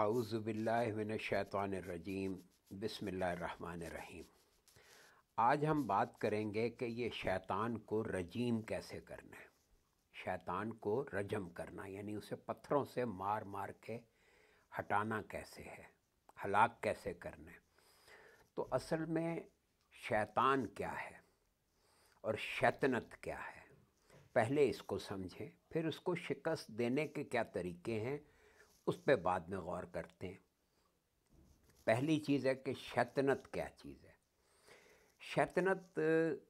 اعوذ باللہ من الشیطان الرجیم بسم اللہ الرحمن الرحیم۔ آج ہم بات کریں گے کہ یہ شیطان کو رجیم کیسے کرنا ہے، شیطان کو رجم کرنا یعنی اسے پتھروں سے مار مار کے ہٹانا کیسے ہے، ہلاک کیسے کرنا ہے۔ تو اصل میں شیطان کیا ہے اور شیطنت کیا ہے، پہلے اس کو سمجھیں، پھر اس کو شکست دینے کے کیا طریقے ہیں اس پہ بعد میں غور کرتے ہیں۔ پہلی چیز ہے کہ شیطنت کیا چیز ہے۔ شیطنت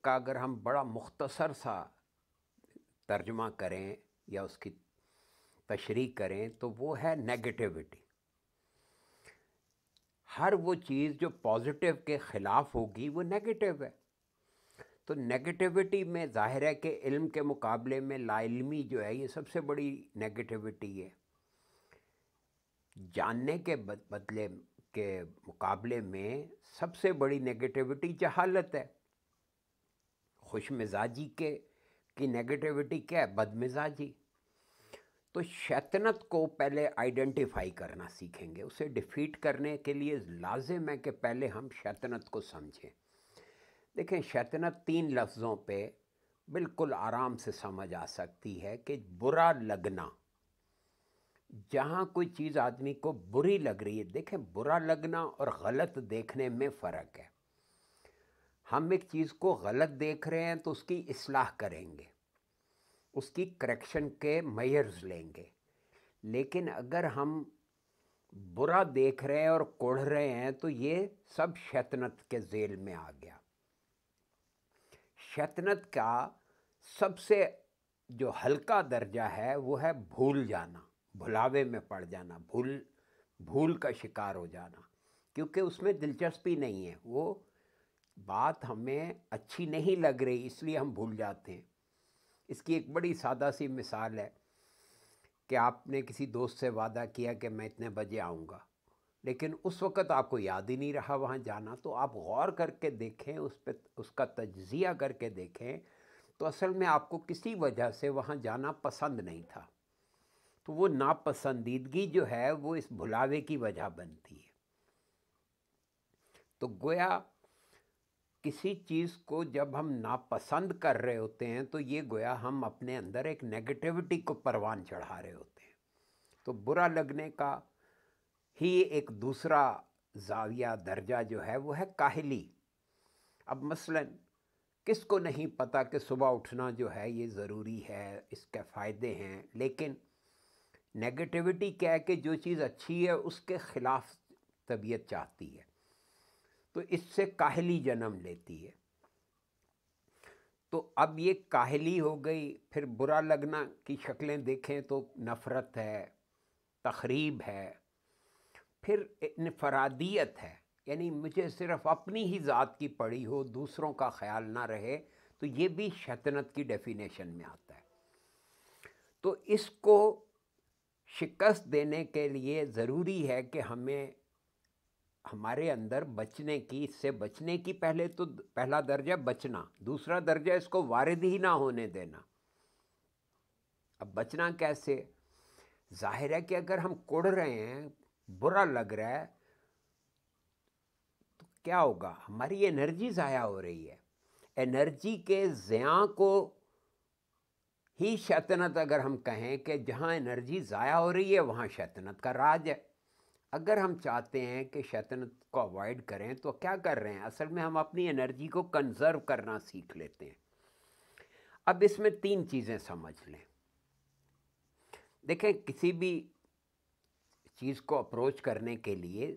کا اگر ہم بڑا مختصر سا ترجمہ کریں یا اس کی تشریح کریں تو وہ ہے نیگیٹیوٹی۔ ہر وہ چیز جو پازیٹیو کے خلاف ہوگی وہ نیگیٹیو ہے۔ تو نیگیٹیوٹی میں ظاہر ہے کہ علم کے مقابلے میں لا علمی جو ہے یہ سب سے بڑی نیگیٹیوٹی ہے۔ جاننے کے بدلے کے مقابلے میں سب سے بڑی نیگیٹیوٹی جہالت ہے۔ خوش مزاجی کی نیگیٹیوٹی کیا ہے؟ بد مزاجی۔ تو شیطنت کو پہلے آئیڈینٹیفائی کرنا سیکھیں گے۔ اسے ڈیفیٹ کرنے کے لیے لازم ہے کہ پہلے ہم شیطنت کو سمجھیں۔ دیکھیں، شیطنت 3 لفظوں پہ بالکل آرام سے سمجھ آ سکتی ہے کہ برا لگنا۔ جہاں کوئی چیز آدمی کو بری لگ رہی ہے، دیکھیں برا لگنا اور غلط دیکھنے میں فرق ہے۔ ہم ایک چیز کو غلط دیکھ رہے ہیں تو اس کی اصلاح کریں گے، اس کی کریکشن کے میئرز لیں گے، لیکن اگر ہم برا دیکھ رہے ہیں اور کوڑھ رہے ہیں تو یہ سب شیطنت کے ذیل میں آ گیا۔ شیطنت کا سب سے جو ہلکا درجہ ہے وہ ہے بھول جانا، بھلاوے میں پڑ جانا، بھول کا شکار ہو جانا، کیونکہ اس میں دلچسپی نہیں ہے، وہ بات ہمیں اچھی نہیں لگ رہی اس لیے ہم بھول جاتے ہیں۔ اس کی ایک بڑی سادہ سی مثال ہے کہ آپ نے کسی دوست سے وعدہ کیا کہ میں اتنے بجے آؤں گا، لیکن اس وقت آپ کو یاد ہی نہیں رہا وہاں جانا، تو آپ غور کر کے دیکھیں، اس کا تجزیہ کر کے دیکھیں تو اصل میں آپ کو کسی وجہ سے وہاں جانا پسند نہیں تھا۔ تو وہ ناپسندیدگی جو ہے وہ اس بھلاوے کی وجہ بنتی ہے۔ تو گویا کسی چیز کو جب ہم ناپسند کر رہے ہوتے ہیں تو یہ گویا ہم اپنے اندر ایک نیگیٹیوٹی کو پروان چڑھا رہے ہوتے ہیں۔ تو برا لگنے کا ہی ایک دوسرا زاویہ درجہ جو ہے وہ ہے کاہلی۔ اب مثلا کس کو نہیں پتہ کہ صبح اٹھنا جو ہے یہ ضروری ہے، اس کے فائدے ہیں، لیکن نیگیٹیوٹی کیا ہے کہ جو چیز اچھی ہے اس کے خلاف طبیعت چاہتی ہے، تو اس سے کاہلی جنم لیتی ہے۔ تو اب یہ کاہلی ہو گئی۔ پھر برا لگنا کی شکلیں دیکھیں تو نفرت ہے، تخریب ہے، پھر انفرادیت ہے، یعنی مجھے صرف اپنی ہی ذات کی پڑی ہو، دوسروں کا خیال نہ رہے، تو یہ بھی شیطنت کی ڈیفینیشن میں آتا ہے۔ تو اس کو شکست دینے کے لیے ضروری ہے کہ ہمیں ہمارے اندر بچنے کی، اس سے بچنے کی پہلا درجہ بچنا، دوسرا درجہ اس کو وارد ہی نہ ہونے دینا۔ اب بچنا کیسے؟ ظاہر ہے کہ اگر ہم کوڑھ رہے ہیں، برا لگ رہا ہے، تو کیا ہوگا؟ ہماری انرجی ضائع ہو رہی ہے۔ انرجی کے ضیاع کو ہی شیطنت اگر ہم کہیں کہ جہاں انرجی ضائع ہو رہی ہے وہاں شیطنت کا راج ہے۔ اگر ہم چاہتے ہیں کہ شیطنت کو اوائڈ کریں تو کیا کر رہے ہیں؟ اصل میں ہم اپنی انرجی کو کنزرو کرنا سیکھ لیتے ہیں۔ اب اس میں 3 چیزیں سمجھ لیں۔ دیکھیں، کسی بھی چیز کو اپروچ کرنے کے لیے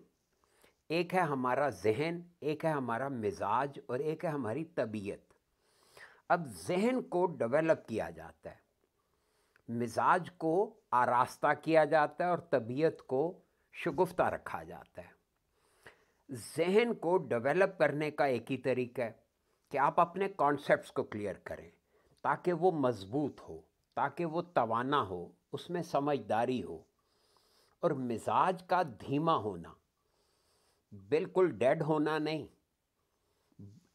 ایک ہے ہمارا ذہن، ایک ہے ہمارا مزاج، اور ایک ہے ہماری طبیعت۔ اب ذہن کو ڈیولپ کیا جاتا ہے، مزاج کو آراستہ کیا جاتا ہے، اور طبیعت کو شگفتہ رکھا جاتا ہے۔ ذہن کو ڈیولپ کرنے کا ایک ہی طریقہ ہے کہ آپ اپنے کانسیپٹس کو کلیئر کریں تاکہ وہ مضبوط ہو، تاکہ وہ توانا ہو، اس میں سمجھداری ہو۔ اور مزاج کا دھیما ہونا، بالکل ڈیڈ ہونا نہیں،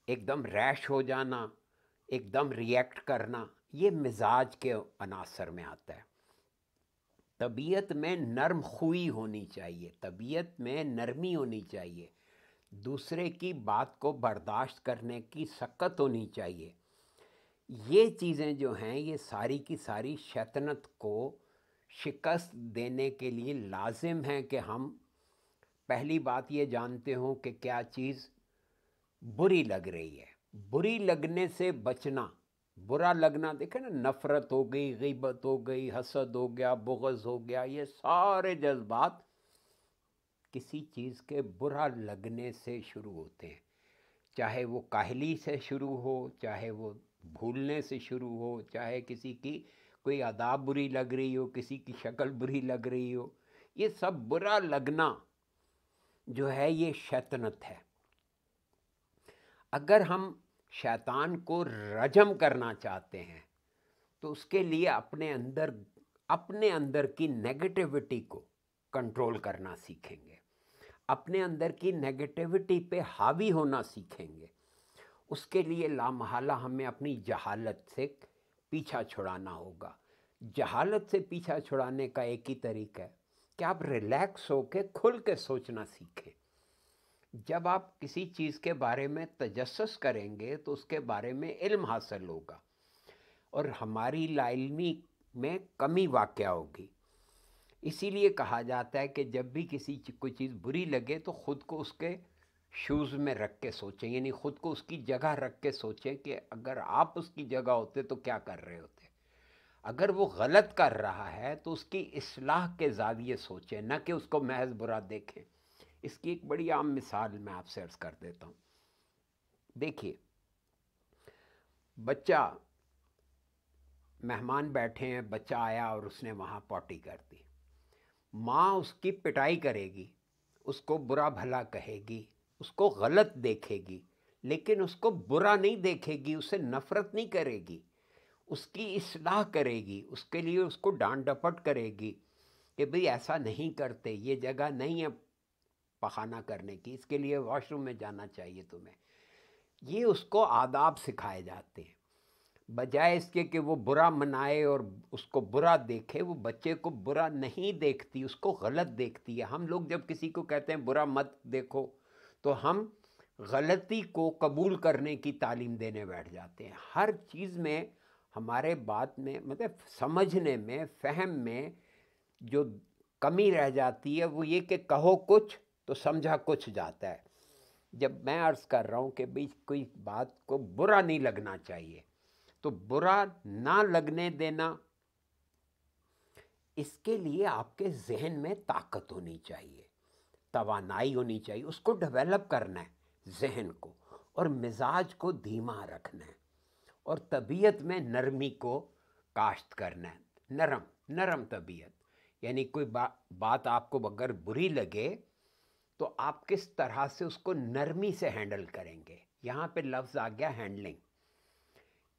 ایک دم ریش ہو جانا، ایک دم ریئیکٹ کرنا، یہ مزاج کے عناصر میں آتا ہے۔ طبیعت میں نرم خوئی ہونی چاہیے، طبیعت میں نرمی ہونی چاہیے، دوسرے کی بات کو برداشت کرنے کی سکت ہونی چاہیے۔ یہ چیزیں جو ہیں یہ ساری کی ساری شیطنت کو شکست دینے کے لیے لازم ہیں کہ ہم پہلی بات یہ جانتے ہوں کہ کیا چیز بری لگ رہی ہے۔ بری لگنے سے بچنا، برا لگنا، دیکھیں نا، نفرت ہو گئی، غیبت ہو گئی، حسد ہو گیا، بغض ہو گیا، یہ سارے جذبات کسی چیز کے برا لگنے سے شروع ہوتے ہیں، چاہے وہ کاہلی سے شروع ہو، چاہے وہ بھولنے سے شروع ہو، چاہے کسی کی کوئی ادا بری لگ رہی ہو، کسی کی شکل بری لگ رہی ہو، یہ سب برا لگنا جو ہے یہ شیطنت ہے۔ اگر ہم شیطان کو رجم کرنا چاہتے ہیں تو اس کے لیے اپنے اندر کی نیگیٹیوٹی کو کنٹرول کرنا سیکھیں گے، اپنے اندر کی نیگیٹیوٹی پہ حاوی ہونا سیکھیں گے۔ اس کے لیے لامحالہ ہمیں اپنی جہالت سے پیچھا چھڑانا ہوگا۔ جہالت سے پیچھا چھڑانے کا ایک ہی طریقہ ہے کہ آپ ریلیکس ہو کے کھل کے سوچنا سیکھیں۔ جب آپ کسی چیز کے بارے میں تجسس کریں گے تو اس کے بارے میں علم حاصل ہوگا اور ہماری لا علمی میں کمی واقع ہوگی۔ اسی لیے کہا جاتا ہے کہ جب بھی کوئی چیز بری لگے تو خود کو اس کے شوز میں رکھ کے سوچیں، یعنی خود کو اس کی جگہ رکھ کے سوچیں کہ اگر آپ اس کی جگہ ہوتے تو کیا کر رہے ہوتے۔ اگر وہ غلط کر رہا ہے تو اس کی اصلاح کے زاویے سوچیں، نہ کہ اس کو محض برا دیکھیں۔ اس کی ایک بڑی عام مثال میں آپ سے عرض کر دیتا ہوں۔ دیکھیے، بچہ، مہمان بیٹھے ہیں، بچہ آیا اور اس نے وہاں پوٹی کر دی، ماں اس کی پٹائی کرے گی، اس کو برا بھلا کہے گی، اس کو غلط دیکھے گی، لیکن اس کو برا نہیں دیکھے گی، اسے نفرت نہیں کرے گی، اس کی اصلاح کرے گی، اس کے لیے اس کو ڈانٹ ڈپٹ کرے گی کہ بھئی ایسا نہیں کرتے، یہ جگہ نہیں ہے پخانہ کرنے کی، اس کے لیے واش روم میں جانا چاہیے تمہیں۔ یہ اس کو آداب سکھائے جاتے ہیں، بجائے اس کے کہ وہ برا منائے اور اس کو برا دیکھے۔ وہ بچے کو برا نہیں دیکھتی، اس کو غلط دیکھتی ہے۔ ہم لوگ جب کسی کو کہتے ہیں برا مت دیکھو تو ہم غلطی کو قبول کرنے کی تعلیم دینے بیٹھ جاتے ہیں۔ ہر چیز میں ہمارے بات میں مطلب سمجھنے میں، فہم میں جو کمی رہ جاتی ہے وہ یہ کہ کہو کچھ تو سمجھا کچھ جاتا ہے۔ جب میں عرض کر رہا ہوں کہ بھئی کوئی بات کو برا نہیں لگنا چاہیے، تو برا نہ لگنے دینا، اس کے لیے آپ کے ذہن میں طاقت ہونی چاہیے، توانائی ہونی چاہیے، اس کو ڈیولپ کرنا ہے ذہن کو، اور مزاج کو دھیما رکھنا ہے، اور طبیعت میں نرمی کو کاشت کرنا ہے۔ نرم طبیعت، یعنی کوئی بات آپ کو اگر بری لگے تو آپ کس طرح سے اس کو نرمی سے ہینڈل کریں گے۔ یہاں پہ لفظ آ گیا ہینڈلنگ،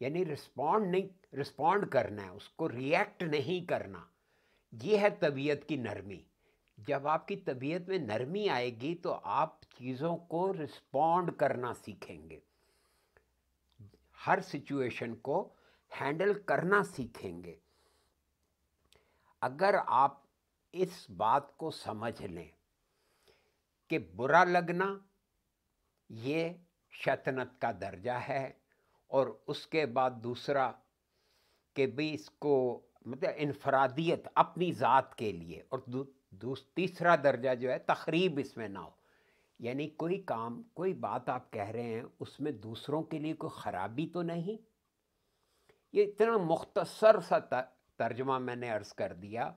یعنی رسپونڈ کرنا ہے، اس کو ریئیکٹ نہیں کرنا۔ یہ ہے طبیعت کی نرمی۔ جب آپ کی طبیعت میں نرمی آئے گی تو آپ چیزوں کو رسپونڈ کرنا سیکھیں گے، ہر سچویشن کو ہینڈل کرنا سیکھیں گے۔ اگر آپ اس بات کو سمجھ لیں کہ برا لگنا یہ شیطنت کا درجہ ہے، اور اس کے بعد دوسرا کہ بھی اس کو مطلب انفرادیت اپنی ذات کے لیے، اور تیسرا درجہ جو ہے تخریب اس میں نہ ہو، یعنی کوئی کام، کوئی بات آپ کہہ رہے ہیں اس میں دوسروں کے لیے کوئی خرابی تو نہیں۔ یہ اتنا مختصر سا ترجمہ میں نے عرض کر دیا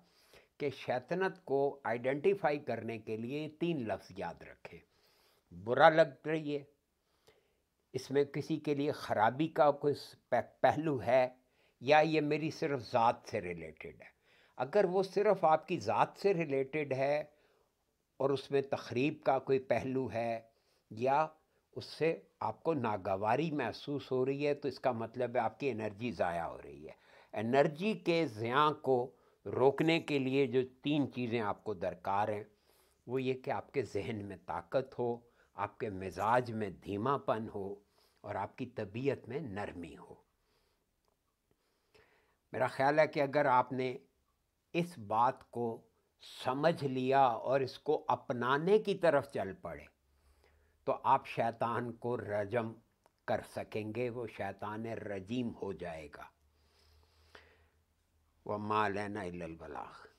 کہ شیطنت کو آئیڈینٹیفائی کرنے کے لیے 3 لفظ یاد رکھیں۔ برا لگ رہی ہے، اس میں کسی کے لیے خرابی کا کوئی پہلو ہے، یا یہ میری صرف ذات سے ریلیٹڈ ہے۔ اگر وہ صرف آپ کی ذات سے ریلیٹڈ ہے اور اس میں تخریب کا کوئی پہلو ہے، یا اس سے آپ کو ناگواری محسوس ہو رہی ہے، تو اس کا مطلب ہے آپ کی انرجی ضائع ہو رہی ہے۔ انرجی کے ضیاع کو روکنے کے لیے جو 3 چیزیں آپ کو درکار ہیں وہ یہ کہ آپ کے ذہن میں طاقت ہو، آپ کے مزاج میں دھیما پن ہو، اور آپ کی طبیعت میں نرمی ہو۔ میرا خیال ہے کہ اگر آپ نے اس بات کو سمجھ لیا اور اس کو اپنانے کی طرف چل پڑے تو آپ شیطان کو رجم کر سکیں گے، وہ شیطان رجیم ہو جائے گا۔ وَمَا عَلَيْنَا إِلَّا الْبَلَاغُ۔